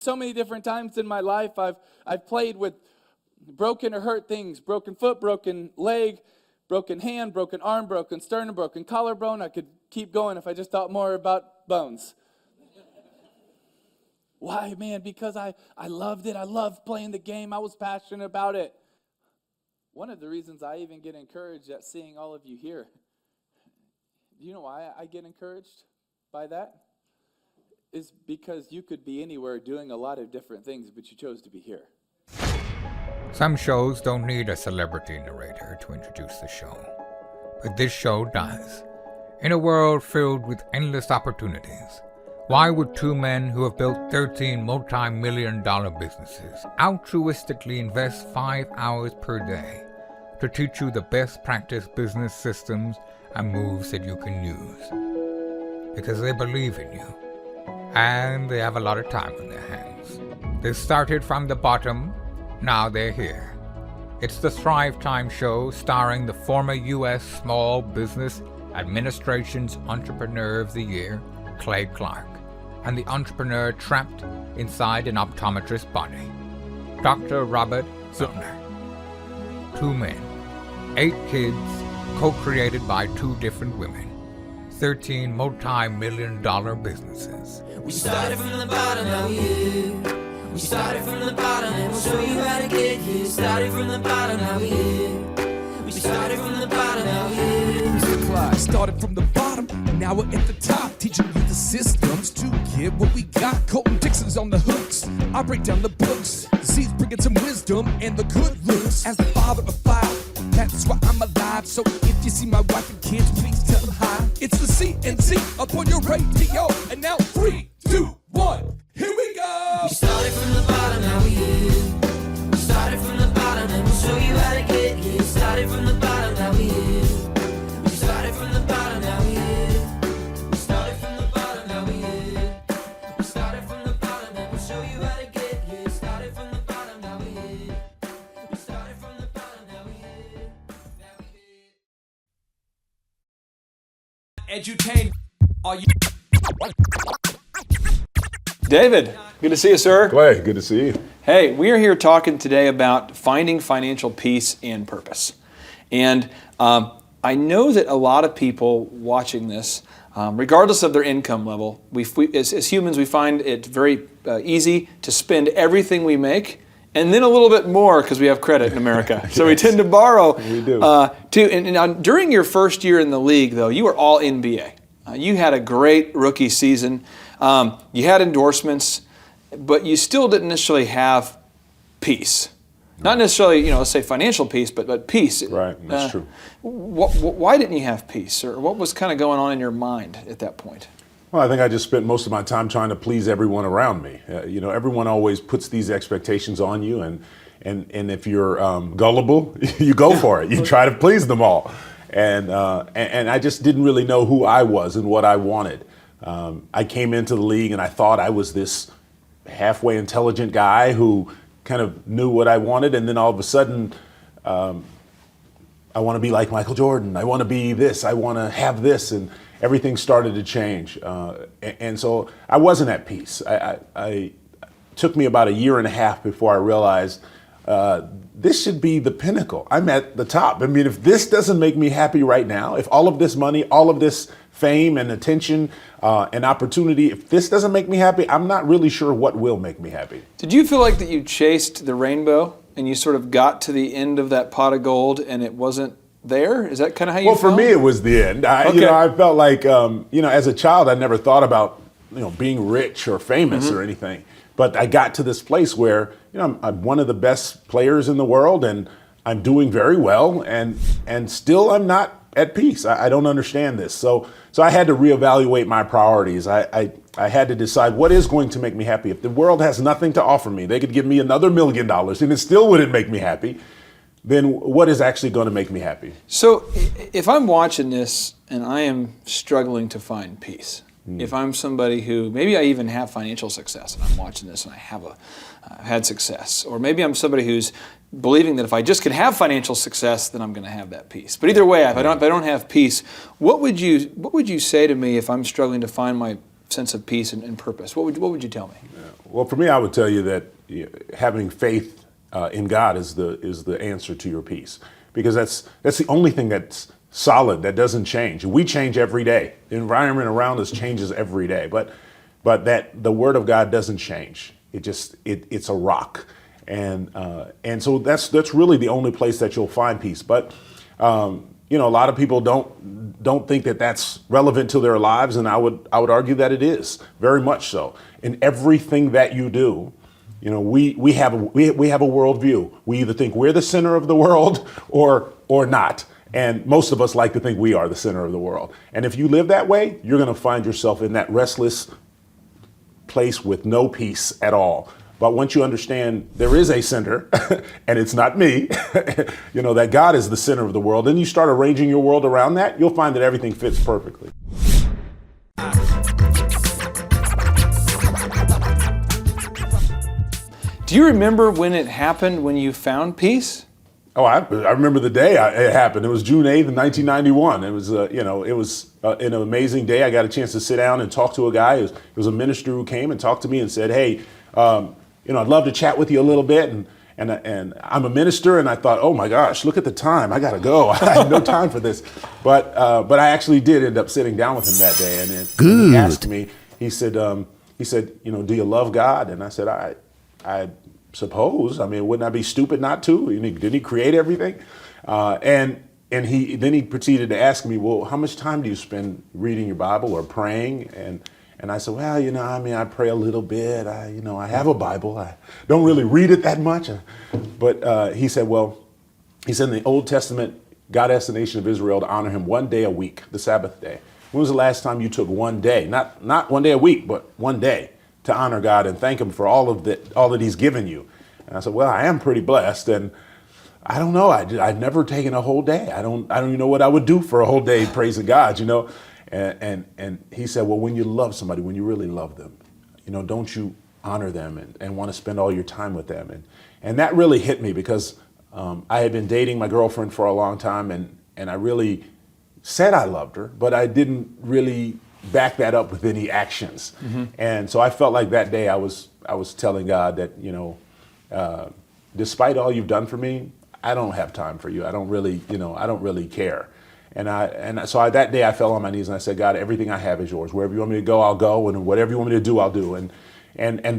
So many different times in my life, I've played with broken or hurt things, broken foot, broken leg, broken hand, broken arm, broken sternum, broken collarbone. I could keep going if I just thought more about bones. Why, man? Because I loved it. I loved playing the game. I was passionate about it. One of the reasons I even get encouraged at seeing all of you here. Do you know why I get encouraged by that? Is because you could be anywhere doing a lot of different things, but you chose to be here. Some shows don't need a celebrity narrator to introduce the show, but this show does. In a world filled with endless opportunities, why would two men who have built 13 multi-million-dollar businesses altruistically invest 5 hours per day to teach you the best practice business systems and moves that you can use? Because they believe in you. And they have a lot of time on their hands. They started from the bottom, now they're here. It's the Thrivetime show starring the former U.S. Small Business Administration's Entrepreneur of the Year, Clay Clark, and the entrepreneur trapped inside an optometrist's body, Dr. Robert Zuttner. 2 men, 8 kids, co-created by 2 different women. 13 multi-million-dollar businesses. We started from the bottom, now we here. We started from the bottom, and we'll show you how to get here. Started from the bottom, now we here. We started from the bottom, now we here. Mr. Clyde started from the bottom, and now we're at the top, teaching you the systems to get what we got. Colton Dixon's on the hooks. I break down the books. Z's bringing some wisdom and the good looks. As the father of 5, that's why I'm alive. So if you see my wife and kids, please tell them hi. It's the CNC up on your radio. And now 3, 2, 1, here we go. We started from the bottom, now we here. We started from the bottom, and we'll show you how to get here. Started from the bottom, now we here. We started from the bottom, now we here. We started from the bottom, now we here. We started from the bottom, and we'll show you how to get here. Started from the bottom, now we here. We started from the bottom, now we here. Now we here. Edutain. Are you? David, good to see you, sir. Clay, good to see you. Hey, we are here talking today about finding financial peace and purpose. And I know that a lot of people watching this, regardless of their income level, as humans, we find it very easy to spend everything we make and then a little bit more because we have credit in America. So we tend to borrow. We do. And during your first year in the league, though, you were all NBA. You had a great rookie season. You had endorsements, but you still didn't necessarily have peace. Not necessarily, let's say financial peace, but peace. Right, that's true. Why didn't you have peace, or what was kind of going on in your mind at that point? Well, I think I just spent most of my time trying to please everyone around me. Everyone always puts these expectations on you, and if you're gullible, you go for it. You try to please them all. And I just didn't really know who I was and what I wanted. I came into the league and I thought I was this halfway intelligent guy who kind of knew what I wanted, and then all of a sudden, I want to be like Michael Jordan. I want to be this. I want to have this, and everything started to change. And so I wasn't at peace. It took me about 1.5 years before I realized this should be the pinnacle. I'm at the top. I mean, if this doesn't make me happy right now, if all of this money, all of this fame and attention and opportunity, if this doesn't make me happy, I'm not really sure what will make me happy. Did you feel like that you chased the rainbow and you sort of got to the end of that pot of gold and it wasn't there? Is that kind of how you felt? Well, for me, it was the end. I felt like, as a child, I never thought about, being rich or famous or anything. But I got to this place where, I'm one of the best players in the world, and I'm doing very well, and still I'm not at peace. I don't understand this. So I had to reevaluate my priorities. I had to decide what is going to make me happy. If the world has nothing to offer me, they could give me another $1 million, and it still wouldn't make me happy. Then what is actually going to make me happy? So if I'm watching this and I am struggling to find peace, if I'm somebody who, maybe I even have financial success and I'm watching this and I have had success, or maybe I'm somebody who's believing that if I just can have financial success, then I'm going to have that peace. But either way, if I don't have peace, what would you say to me if I'm struggling to find my sense of peace and purpose? What would you tell me? Well, for me, I would tell you that having faith in God is the answer to your peace, because that's the only thing that's solid, that doesn't change. We change every day. The environment around us changes every day, but that the Word of God doesn't change. It's a rock, and so that's really the only place that you'll find peace. But a lot of people don't think that that's relevant to their lives, and I would argue that it is very much so. In everything that you do, we have a worldview. We either think we're the center of the world or not. And most of us like to think we are the center of the world. And if you live that way, you're going to find yourself in that restless place with no peace at all. But once you understand there is a center, and it's not me, that God is the center of the world, then you start arranging your world around that, you'll find that everything fits perfectly. Do you remember when it happened, when you found peace? Oh, I remember the day it happened. It was June 8th, 1991. It was, it was an amazing day. I got a chance to sit down and talk to a guy. It was a minister who came and talked to me and said, "Hey, I'd love to chat with you a little bit." And I'm a minister, and I thought, oh my gosh, look at the time. I got to go. I have no time for this. But I actually did end up sitting down with him that day, and he asked me. He said, do you love God? And I said, I suppose. I mean, wouldn't I be stupid not to? Didn't he create everything? And he proceeded to ask me, well, how much time do you spend reading your Bible or praying? And I said, well, I pray a little bit. I have a Bible. I don't really read it that much. But he said, in the Old Testament, God asked the nation of Israel to honor him one day a week, the Sabbath day. When was the last time you took one day, not one day a week, but one day, to honor God and thank him for all that he's given you? And I said, well, I am pretty blessed, and I don't know. I've never taken a whole day. I don't even know what I would do for a whole day praising God, And he said, well, when you love somebody, when you really love them, don't you honor them and want to spend all your time with them? And that really hit me, because I had been dating my girlfriend for a long time, and I really said I loved her, but I didn't really back that up with any actions. Mm-hmm. And so I felt like that day I was telling God that, despite all you've done for me, I don't have time for you. I don't really care. And so that day I fell on my knees and I said, God, everything I have is yours. Wherever you want me to go, I'll go, and whatever you want me to do, I'll do. And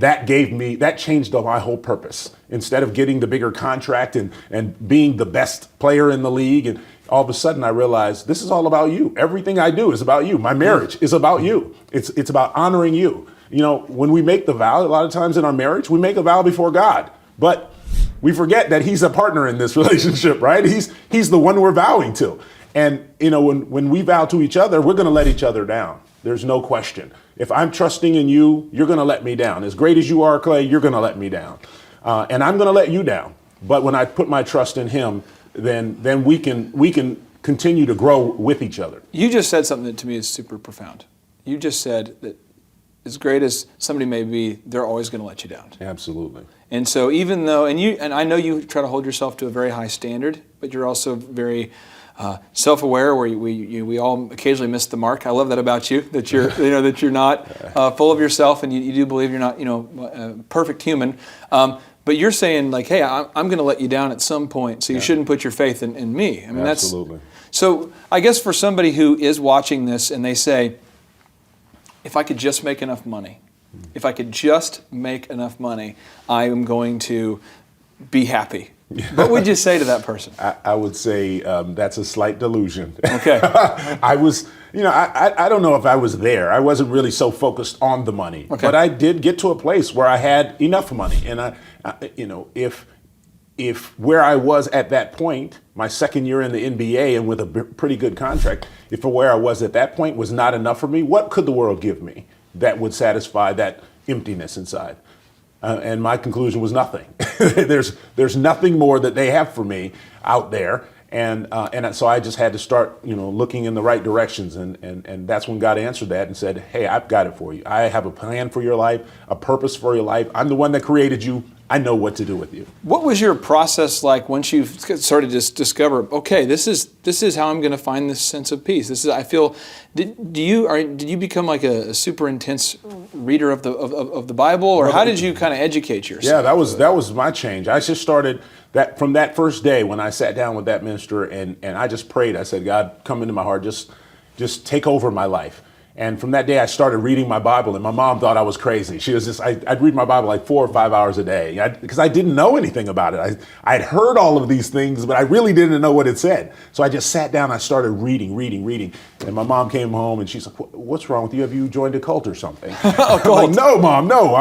that changed my whole purpose. Instead of getting the bigger contract and being the best player in the league, and all of a sudden I realized this is all about you. Everything I do is about you. My marriage is about you. It's about honoring you. When we make the vow, a lot of times in our marriage, we make a vow before God, but we forget that he's a partner in this relationship, right? He's the one we're vowing to. And, when we vow to each other, we're going to let each other down. There's no question. If I'm trusting in you, you're going to let me down. As great as you are, Clay, you're going to let me down. And I'm going to let you down. But when I put my trust in him, then we can continue to grow with each other. You just said something that to me is super profound. You just said that as great as somebody may be, they're always going to let you down. Absolutely. And so even though, and I know you try to hold yourself to a very high standard, but you're also very self-aware, where we all occasionally miss the mark. I love that about you, that you're that you're not full of yourself, and you do believe you're not a perfect human. But you're saying like, hey, I'm going to let you down at some point, so you shouldn't put your faith in me. I mean, absolutely. So I guess for somebody who is watching this and they say, if I could just make enough money, I am going to be happy. What would you say to that person? I would say that's a slight delusion. Okay. I was, I don't know if I was there. I wasn't really so focused on the money. Okay. But I did get to a place where I had enough money. And if where I was at that point, my second year in the NBA and with a pretty good contract, if where I was at that point was not enough for me, what could the world give me that would satisfy that emptiness inside? And my conclusion was nothing. There's nothing more that they have for me out there, and so I just had to start, looking in the right directions, and that's when God answered that and said, "Hey, I've got it for you. I have a plan for your life, a purpose for your life. I'm the one that created you. I know what to do with you. What was your process like once you started to discover, okay, this is how I'm going to find this sense of peace? This is, I feel. Did you become like a super intense reader of the Bible, or how did you kind of educate yourself? Yeah, that was my change. I just started that from that first day when I sat down with that minister and I just prayed. I said, God, come into my heart, just take over my life. And from that day, I started reading my Bible, and my mom thought I was crazy. She was just, I'd read my Bible like 4 or 5 hours a day because I didn't know anything about it. I'd heard all of these things, but I really didn't know what it said. So I just sat down, I started reading. And my mom came home and she's like, what's wrong with you? Have you joined a cult or something? I'm like, no, Mom, no.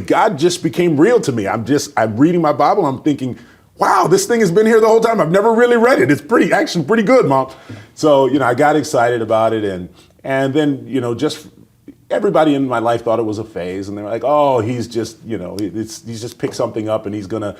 God just became real to me. I'm reading my Bible. I'm thinking, wow, this thing has been here the whole time. I've never really read it. It's actually pretty good, Mom. So, I got excited about it. And then, just everybody in my life thought it was a phase. And they were like, oh, he's just, he's just picked something up and he's gonna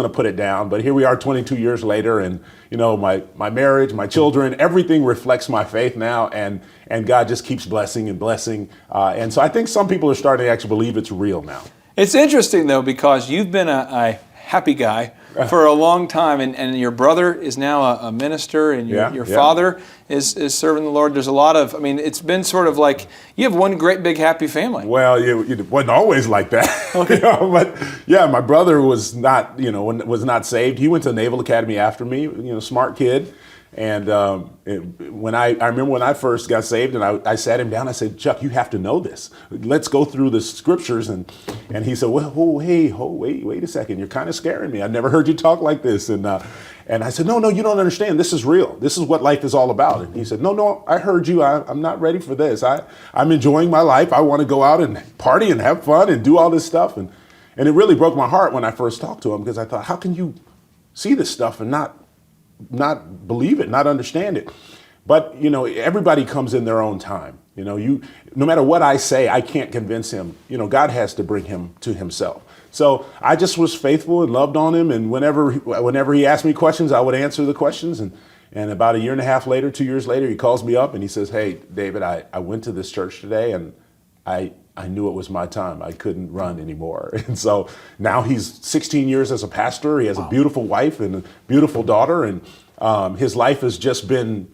put it down. But here we are 22 years later. And, my marriage, my children, everything reflects my faith now. And God just keeps blessing and blessing. And so I think some people are starting to actually believe it's real now. It's interesting, though, because you've been a happy guy for a long time, and your brother is now a minister, and your father is serving the Lord. There's a lot of, it's been sort of like you have one great big happy family. Well, it wasn't always like that. Okay. But yeah, my brother was not, was not saved. He went to Naval Academy after me, smart kid. And when I remember when I first got saved, and I sat him down, I said, Chuck, you have to know this. Let's go through the scriptures. And he said, well, wait a second. You're kind of scaring me. I never heard you talk like this. And I said, no, you don't understand. This is real. This is what life is all about. And he said, no, I heard you. I'm not ready for this. I'm enjoying my life. I want to go out and party and have fun and do all this stuff. And it really broke my heart when I first talked to him, because I thought, how can you see this stuff and not believe it, not understand it? But, everybody comes in their own time. No matter what I say, I can't convince him. God has to bring him to himself. So I just was faithful and loved on him. And whenever he asked me questions, I would answer the questions. And about 1.5 years later, 2 years later, he calls me up and he says, hey, David, I went to this church today and I knew it was my time. I couldn't run anymore. And so now he's 16 years as a pastor. He has a beautiful wife and a beautiful daughter. And his life has just been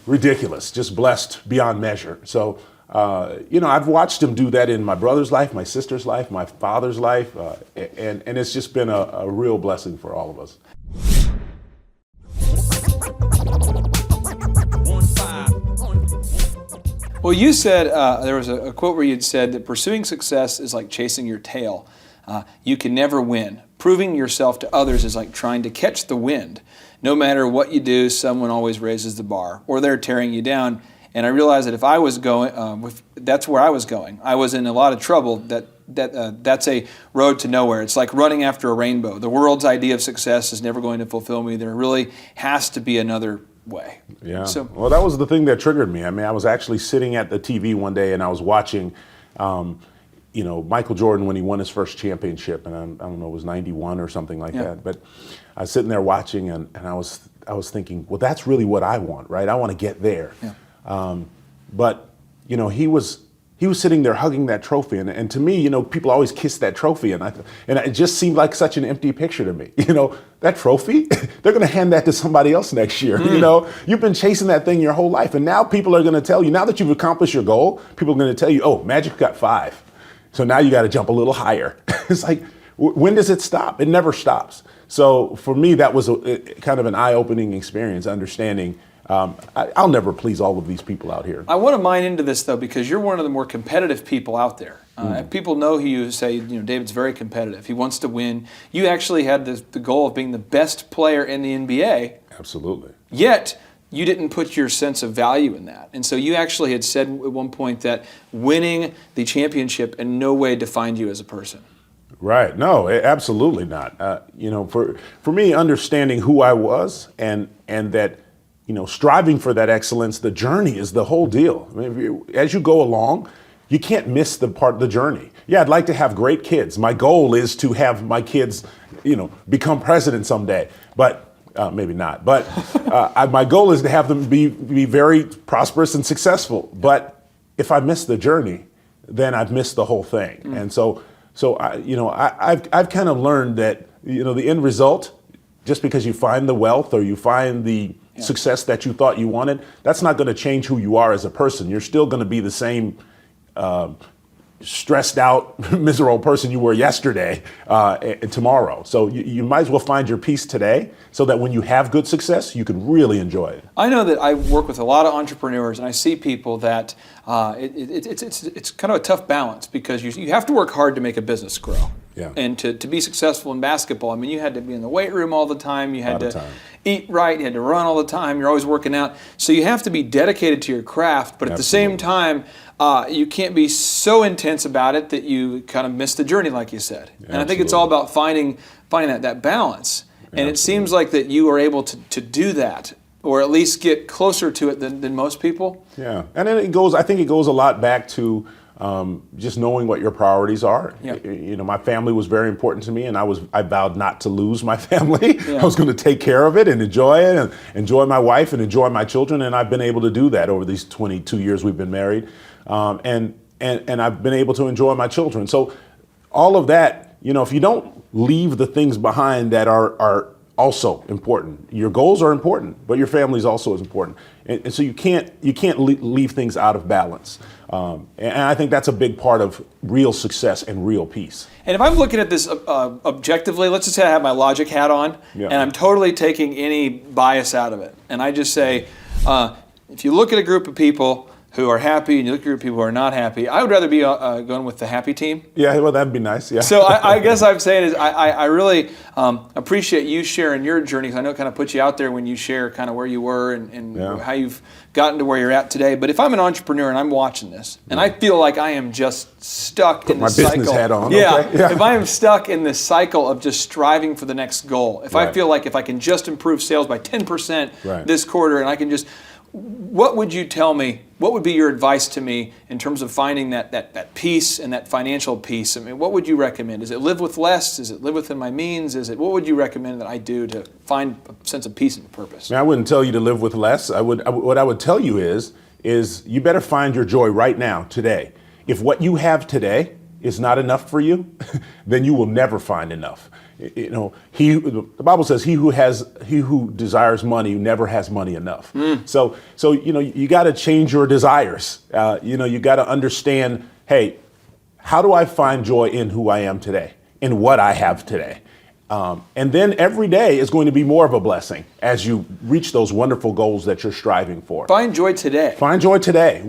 ridiculous, just blessed beyond measure. So, I've watched him do that in my brother's life, my sister's life, my father's life. And it's just been a real blessing for all of us. Well, you said, there was a quote where you'd said that pursuing success is like chasing your tail. You can never win. Proving yourself to others is like trying to catch the wind. No matter what you do, someone always raises the bar, or they're tearing you down. And I realized that if I was going, that's where I was going. I was in a lot of trouble. That's a road to nowhere. It's like running after a rainbow. The world's idea of success is never going to fulfill me. There really has to be another way. Yeah. Well, that was the thing that triggered me. I was actually sitting at the TV one day and I was watching, Michael Jordan when he won his first championship, and I don't know, it was 91 or something like that. But I was sitting there watching, and I was thinking, well, that's really what I want, right? I want to get there. Yeah. But he was sitting there hugging that trophy, and to me, people always kiss that trophy, and it just seemed like such an empty picture to me. That trophy, they're going to hand that to somebody else next year. You've been chasing that thing your whole life, and now people are going to tell you, now that you've accomplished your goal, people are going to tell you, oh, Magic got 5, so now you got to jump a little higher. It's like, when does it stop? It never stops. So for me, that was kind of an eye-opening experience, understanding I'll never please all of these people out here. I want to mine into this, though, because you're one of the more competitive people out there. If people know who you say, David's very competitive. He wants to win. You actually had the goal of being the best player in the NBA. Absolutely. Yet, you didn't put your sense of value in that. And so you actually had said at one point that winning the championship in no way defined you as a person. Right. No, absolutely not. For me, understanding who I was and that, striving for that excellence, the journey is the whole deal. As you go along, you can't miss the journey. Yeah, I'd like to have great kids. My goal is to have my kids, become president someday, but maybe not. But my goal is to have them be very prosperous and successful. But if I miss the journey, then I've missed the whole thing. And so So I've kind of learned that, the end result, just because you find the wealth or you find the success that you thought you wanted, that's not going to change who you are as a person. You're still going to be the same stressed out, miserable person you were yesterday and tomorrow. So you might as well find your peace today so that when you have good success, you can really enjoy it. I know that I work with a lot of entrepreneurs, and I see people that it's kind of a tough balance, because you have to work hard to make a business grow. Yeah. And to be successful in basketball, I mean, you had to be in the weight room all the time. You had to eat right. You had to run all the time. You're always working out. So you have to be dedicated to your craft, but at the same time, you can't be so intense about it that you kind of miss the journey, like you said. And I think it's all about finding that balance. And it seems like that you are able to do that, or at least get closer to it than most people. Yeah, and then I think it goes a lot back to just knowing what your priorities are. Yep. My family was very important to me, and I vowed not to lose my family. Yeah. I was going to take care of it and enjoy it, and enjoy my wife and enjoy my children, and I've been able to do that over these 22 years we've been married, and I've been able to enjoy my children. So all of that, if you don't leave the things behind that are also important. Your goals are important, but your family is also as important, and so you can't leave things out of balance. And I think that's a big part of real success and real peace. And if I'm looking at this objectively, let's just say I have my logic hat on, and I'm totally taking any bias out of it, and I just say, if you look at a group of people who are happy and you look at a group of people who are not happy, I would rather be going with the happy team. Yeah, well, that'd be nice. Yeah. So I guess I'm saying is I really appreciate you sharing your journey, because I know it kind of puts you out there when you share kind of where you were and how you've gotten to where you're at today. But if I'm an entrepreneur and I'm watching this, and I feel like I am just stuck in this cycle. Put my business hat on. Yeah. Okay. Yeah. If I am stuck in this cycle of just striving for the next goal, if I feel like if I can just improve sales by 10% this quarter, and I can just, what would you tell me? What would be your advice to me in terms of finding that peace and that financial peace? I mean, what would you recommend? Is it live with less? Is it live within my means? What would you recommend that I do to find a sense of peace and purpose? I wouldn't tell you to live with less. What I would tell you is you better find your joy right now, today. If what you have today is not enough for you, then you will never find enough. The Bible says he who desires money never has money enough. So you got to change your desires. You got to understand, hey, how do I find joy in who I am today, in what I have today? And then every day is going to be more of a blessing as you reach those wonderful goals that you're striving for. Find joy today. Find joy today.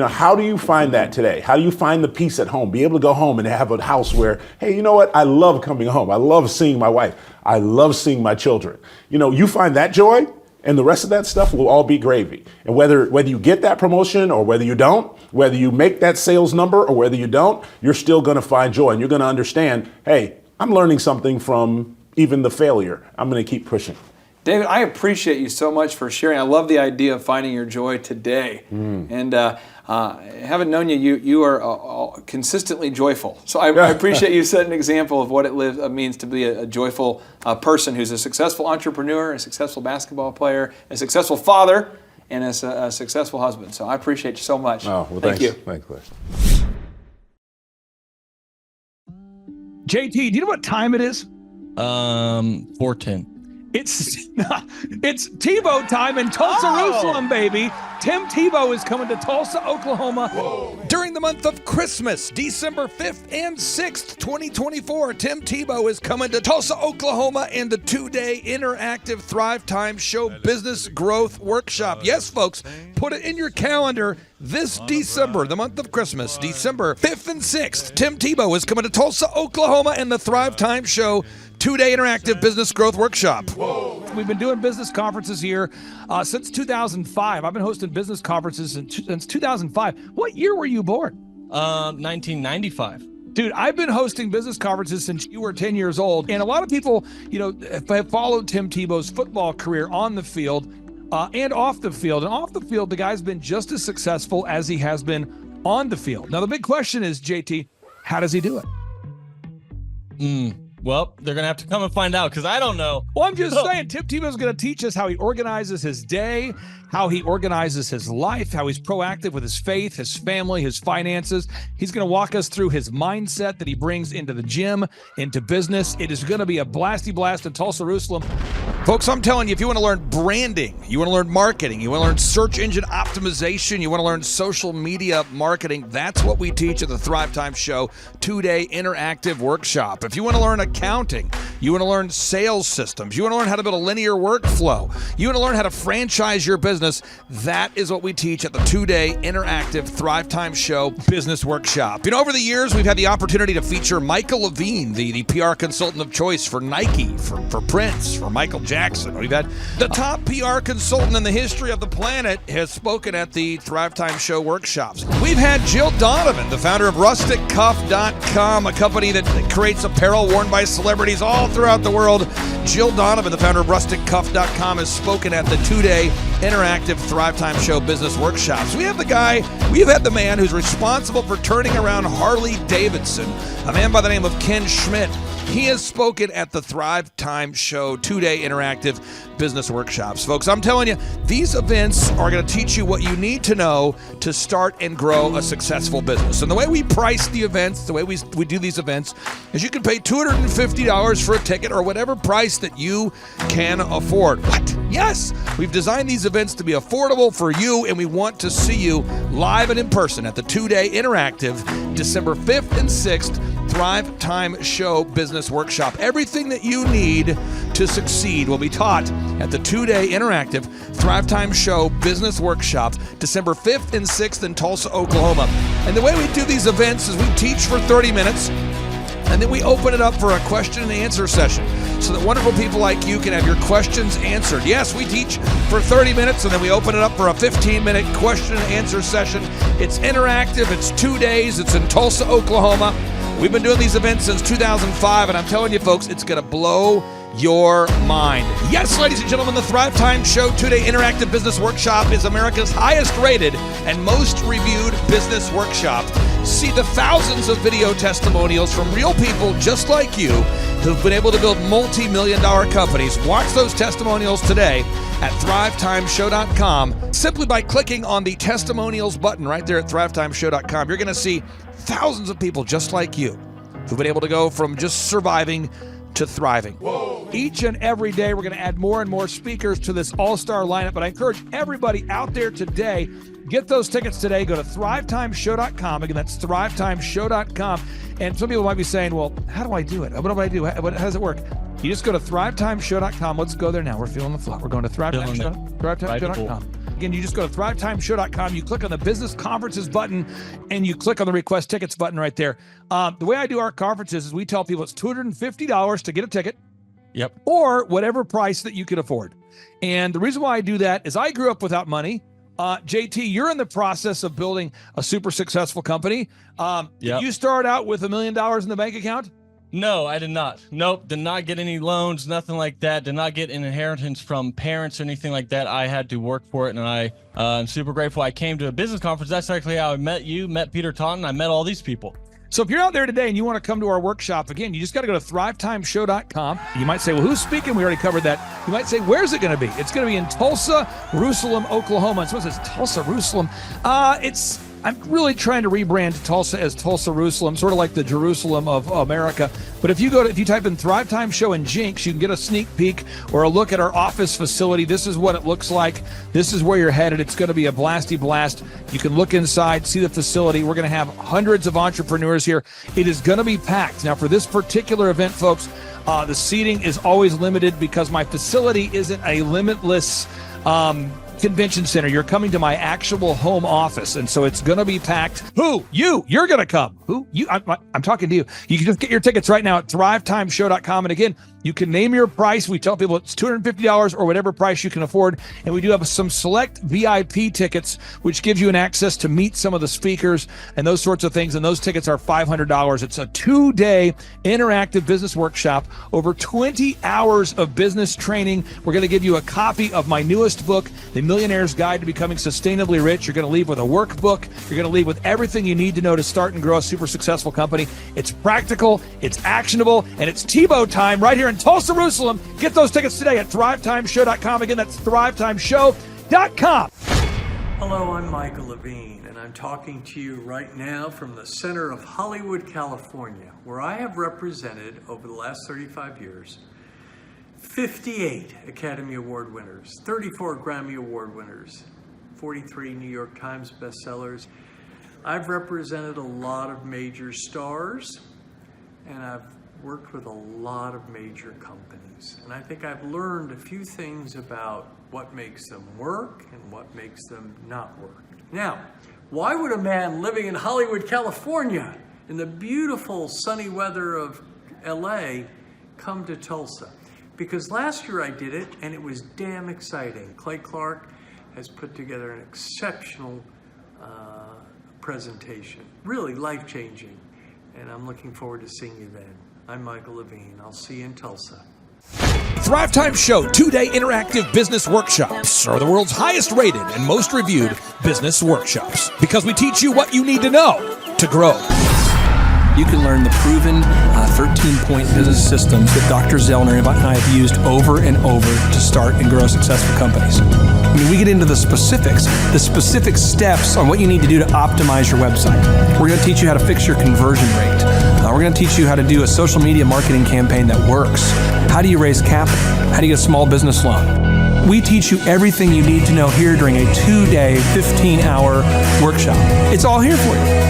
How do you find that today? How do you find the peace at home? Be able to go home and have a house where, hey, you know what? I love coming home. I love seeing my wife. I love seeing my children. You find that joy, and the rest of that stuff will all be gravy. And whether you get that promotion or whether you don't, whether you make that sales number or whether you don't, you're still going to find joy, and you're going to understand, hey, I'm learning something from even the failure. I'm going to keep pushing. David, I appreciate you so much for sharing. I love the idea of finding your joy today. And having known you, you are consistently joyful. So I appreciate you setting an example of what it means to be a joyful person who's a successful entrepreneur, a successful basketball player, a successful father, and a successful husband. So I appreciate you so much. Oh, well, Thank you. Thanks, Clay. JT, do you know what time it is? 4:10. It's Tebow time in Tulsa, Jerusalem, baby. Tim Tebow is coming to Tulsa, Oklahoma during the month of Christmas, December 5th and 6th, 2024. Tim Tebow is coming to Tulsa, Oklahoma in the 2-day interactive Thrivetime Show Business Growth Workshop. Yes, folks, put it in your calendar. This December, the month of Christmas, December 5th and 6th, Tim Tebow is coming to Tulsa, Oklahoma in the Thrivetime Show 2-day interactive business growth workshop. We've been doing business conferences here since 2005. I've been hosting business conferences since 2005. What year were you born? 1995. Dude, I've been hosting business conferences since you were 10 years old. And a lot of people, have followed Tim Tebow's football career on the field and off the field. And off the field, the guy's been just as successful as he has been on the field. Now, the big question is, JT, how does he do it? Well, they're going to have to come and find out because I don't know. Well, I'm just saying, Tebow's going to teach us how he organizes his day, how he organizes his life, how he's proactive with his faith, his family, his finances. He's going to walk us through his mindset that he brings into the gym, into business. It is going to be a blasty blast in Tulsa, Jerusalem. Folks, I'm telling you, if you want to learn branding, you want to learn marketing, you want to learn search engine optimization, you want to learn social media marketing, that's what we teach at the Thrivetime Show 2-day interactive workshop. If you want to learn accounting, you want to learn sales systems, you want to learn how to build a linear workflow, you want to learn how to franchise your business, that is what we teach at the 2-day interactive Thrivetime Show business workshop. You know, over the years, we've had the opportunity to feature Michael Levine, the PR consultant of choice for Nike, for Prince, for Michael Jackson. We've had the top PR consultant in the history of the planet has spoken at the Thrivetime Show workshops. We've had Jill Donovan, the founder of RusticCuff.com, a company that creates apparel worn by celebrities all throughout the world. Jill Donovan, the founder of RusticCuff.com, has spoken at the 2-day interactive Thrivetime Show business workshops. We have had the man who's responsible for turning around Harley Davidson, a man by the name of Ken Schmidt. He has spoken at the Thrivetime Show 2-day interactive business workshops. Folks, I'm telling you, these events are going to teach you what you need to know to start and grow a successful business. And the way we price the events, the way we do these events, is you can pay $250 for a ticket or whatever price that you can afford. What? Yes, we've designed these events to be affordable for you, and we want to see you live and in person at the 2-day interactive December 5th and 6th Thrivetime Show Business Workshop. Everything that you need to succeed will be taught at the 2-day interactive Thrivetime Show Business Workshop, December 5th and 6th in Tulsa, Oklahoma. And the way we do these events is we teach for 30 minutes, and then we open it up for a question and answer session so that wonderful people like you can have your questions answered. Yes, we teach for 30 minutes, and then we open it up for a 15-minute question and answer session. It's interactive. It's 2 days. It's in Tulsa, Oklahoma. We've been doing these events since 2005, and I'm telling you, folks, it's going to blow your mind. Yes, ladies and gentlemen, the Thrivetime Show 2-day interactive business workshop is America's highest rated and most reviewed business workshop. See the thousands of video testimonials from real people just like you who've been able to build multi-million-dollar companies. Watch those testimonials today at thrivetimeshow.com. Simply by clicking on the testimonials button right there at thrivetimeshow.com, you're going to see thousands of people just like you who've been able to go from just surviving to thriving. Whoa. Each and every day, we're going to add more and more speakers to this all-star lineup, but I encourage everybody out there today, get those tickets today. Go to thrivetimeshow.com. Again, that's thrivetimeshow.com. And some people might be saying, well, how do I do it? What do I do? How does it work? You just go to thrivetimeshow.com. Let's go there now. We're feeling the flow. We're going to thrivetimeshow.com. Again, you just go to thrivetimeshow.com. You click on the business conferences button, and you click on the request tickets button right there. The way I do our conferences is we tell people it's $250 to get a ticket. Yep. Or whatever price that you can afford. And the reason why I do that is I grew up without money. JT, you're in the process of building a super successful company. Did you start out with $1 million in the bank account? No, I did not. Nope, did not get any loans, nothing like that. Did not get an inheritance from parents or anything like that. I had to work for it, and I'm super grateful. I came to a business conference. That's actually how I met you, met Peter Taunton. I met all these people. So if you're out there today and you want to come to our workshop, again, you just got to go to thrivetimeshow.com. You might say, well, who's speaking? We already covered that. You might say, where's it going to be? It's going to be in Tulsa, Jerusalem, Oklahoma. And so it says Tulsa, Jerusalem. I'm really trying to rebrand Tulsa as Tulsa, Jerusalem, sort of like the Jerusalem of America. But if you type in Thrivetime Show and Jinx, you can get a sneak peek or a look at our office facility. This is what it looks like. This is where you're headed. It's going to be a blasty blast. You can look inside, see the facility. We're going to have hundreds of entrepreneurs here. It is going to be packed. Now, for this particular event, folks, the seating is always limited because my facility isn't a limitless convention center. You're coming to my actual home office, and so it's going to be packed. Who? You're going to come. Who? You? I'm talking to you. You can just get your tickets right now at thrivetimeshow.com. And again, you can name your price. We tell people it's $250 or whatever price you can afford. And we do have some select VIP tickets, which gives you an access to meet some of the speakers and those sorts of things. And those tickets are $500. It's a 2-day interactive business workshop, over 20 hours of business training. We're going to give you a copy of my newest book, The Millionaire's Guide to Becoming Sustainably Rich. You're going to leave with a workbook. You're going to leave with everything you need to know to start and grow a super successful company. It's practical, it's actionable, and it's Tebow time right here in Tulsa, Jerusalem. Get those tickets today at thrivetimeshow.com. Again, that's thrivetimeshow.com. Hello, I'm Michael Levine, and I'm talking to you right now from the center of Hollywood, California, where I have represented over the last 35 years 58 Academy Award winners, 34 Grammy Award winners, 43 New York Times bestsellers. I've represented a lot of major stars, and I've worked with a lot of major companies. And I think I've learned a few things about what makes them work and what makes them not work. Now, why would a man living in Hollywood, California, in the beautiful sunny weather of LA, come to Tulsa? Because last year I did it and it was damn exciting. Clay Clark has put together an exceptional presentation, really life-changing. And I'm looking forward to seeing you then. I'm Michael Levine. I'll see you in Tulsa. Thrivetime Show 2-day interactive business workshops are the world's highest rated and most reviewed business workshops because we teach you what you need to know to grow. You can learn the proven 13-point business systems that Dr. Zellner and I have used over and over to start and grow successful companies. I mean, we get into the specific steps on what you need to do to optimize your website. We're going to teach you how to fix your conversion rate. We're going to teach you how to do a social media marketing campaign that works. How do you raise capital? How do you get a small business loan? We teach you everything you need to know here during a 2-day, 15-hour workshop. It's all here for you.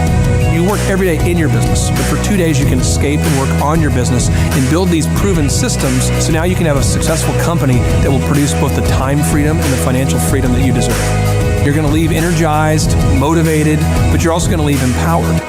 You work every day in your business, but for 2 days you can escape and work on your business and build these proven systems so now you can have a successful company that will produce both the time freedom and the financial freedom that you deserve. You're going to leave energized, motivated, but you're also going to leave empowered.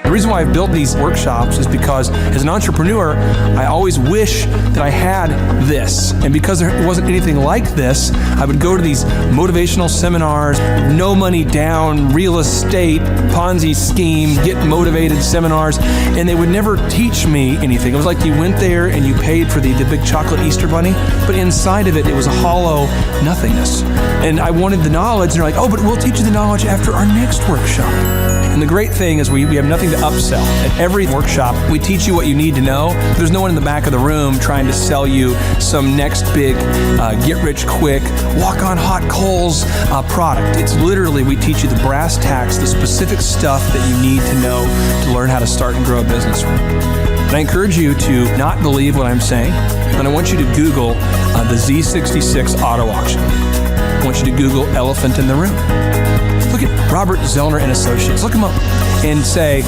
The reason why I've built these workshops is because as an entrepreneur, I always wish that I had this. And because there wasn't anything like this, I would go to these motivational seminars, no money down, real estate, Ponzi scheme, get motivated seminars, and they would never teach me anything. It was like you went there and you paid for the big chocolate Easter bunny, but inside of it, it was a hollow nothingness. And I wanted the knowledge, and they're like, oh, but we'll teach you the knowledge after our next workshop. And the great thing is we have nothing to upsell. At every workshop, we teach you what you need to know. There's no one in the back of the room trying to sell you some next big get-rich-quick, walk-on-hot coals product. It's literally, we teach you the brass tacks, the specific stuff that you need to know to learn how to start and grow a business. And I encourage you to not believe what I'm saying, but I want you to Google the Z66 auto auction. I want you to Google elephant in the room. Look at Robert Zellner and Associates. Look them up and say,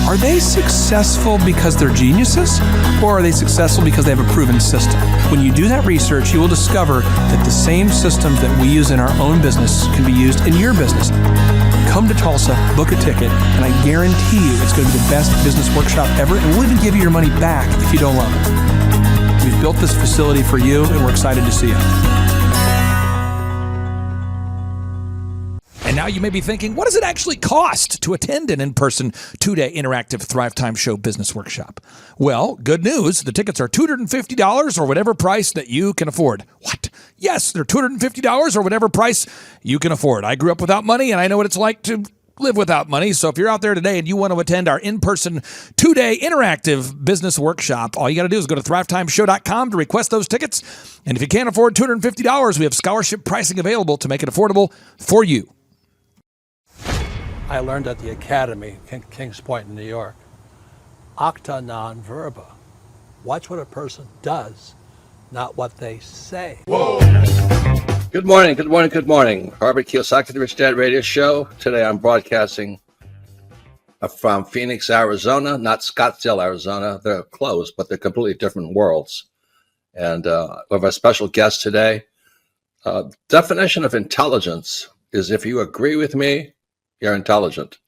are they successful because they're geniuses, or are they successful because they have a proven system? When you do that research, you will discover that the same systems that we use in our own business can be used in your business. Come to Tulsa, book a ticket, and I guarantee you it's going to be the best business workshop ever, and we'll even give you your money back if you don't love it. We've built this facility for you, and we're excited to see you. And now you may be thinking, what does it actually cost to attend an in-person 2-day interactive Thrivetime Show business workshop? Well, good news. The tickets are $250 or whatever price that you can afford. What? Yes, they're $250 or whatever price you can afford. I grew up without money, and I know what it's like to live without money. So if you're out there today and you want to attend our in-person 2-day interactive business workshop, all you got to do is go to thrivetimeshow.com to request those tickets. And if you can't afford $250, we have scholarship pricing available to make it affordable for you. I learned at the Academy in Kings Point in New York. Acta non verba. Watch what a person does, not what they say. Whoa. Good morning, good morning, good morning. Robert Kiyosaki, the Rich Dad Radio Show. Today I'm broadcasting from Phoenix, Arizona, not Scottsdale, Arizona. They're close, but they're completely different worlds. And we have a special guest today. Definition of intelligence is if you agree with me, you're intelligent.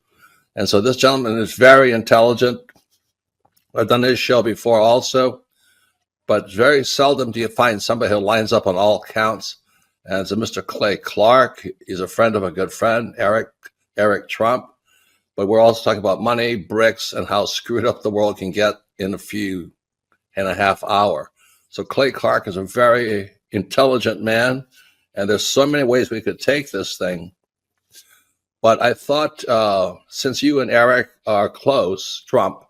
And so this gentleman is very intelligent. I've done this show before also, but very seldom do you find somebody who lines up on all counts. And it's a Mr. Clay Clark. He's a friend of a good friend, Eric Trump. But we're also talking about money, bricks, and how screwed up the world can get in a few and a half hour. So Clay Clark is a very intelligent man. And there's so many ways we could take this thing. But I thought, since you and Eric are close, Trump,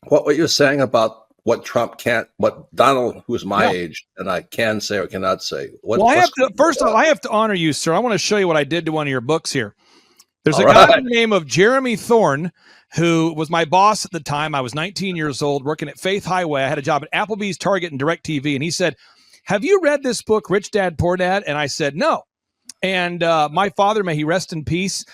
what were you saying about what Trump can't, what Donald, who's my age, and I can say or cannot say? Well, first of all, I have to honor you, sir. I want to show you what I did to one of your books here. There's a guy by the name of Jeremy Thorne, who was my boss at the time. I was 19 years old, working at Faith Highway. I had a job at Applebee's, Target, and DirecTV. And he said, "Have you read this book, Rich Dad, Poor Dad?" And I said, "No." And my father, may he rest in peace,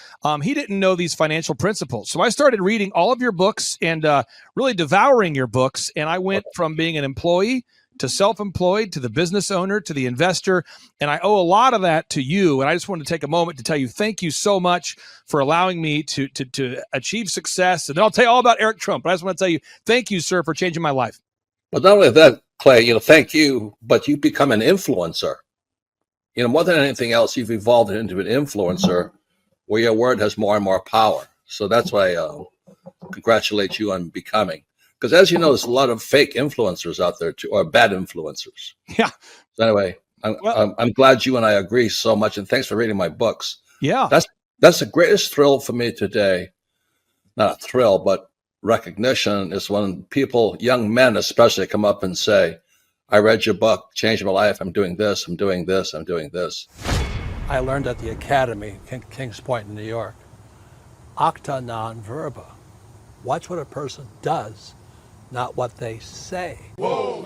he didn't know these financial principles. So I started reading all of your books and really devouring your books. And I went from being an employee to self-employed, to the business owner, to the investor. And I owe a lot of that to you. And I just wanted to take a moment to tell you, thank you so much for allowing me to achieve success. And then I'll tell you all about Eric Trump. But I just want to tell you, thank you, sir, for changing my life. But not only that, Clay, thank you, but you become an influencer. More than anything else, you've evolved into an influencer where your word has more and more power. So that's why I congratulate you on becoming. Because as you know, there's a lot of fake influencers out there too, or bad influencers. Yeah. So anyway, I'm glad you and I agree so much, and thanks for reading my books. Yeah. That's the greatest thrill for me today. Not a thrill, but recognition is when people, young men especially, come up and say, "I read your book, changed my life. I'm doing this, I'm doing this, I'm doing this." I learned at the Academy, Kings Point in New York, acta non verba. Watch what a person does, not what they say. Whoa.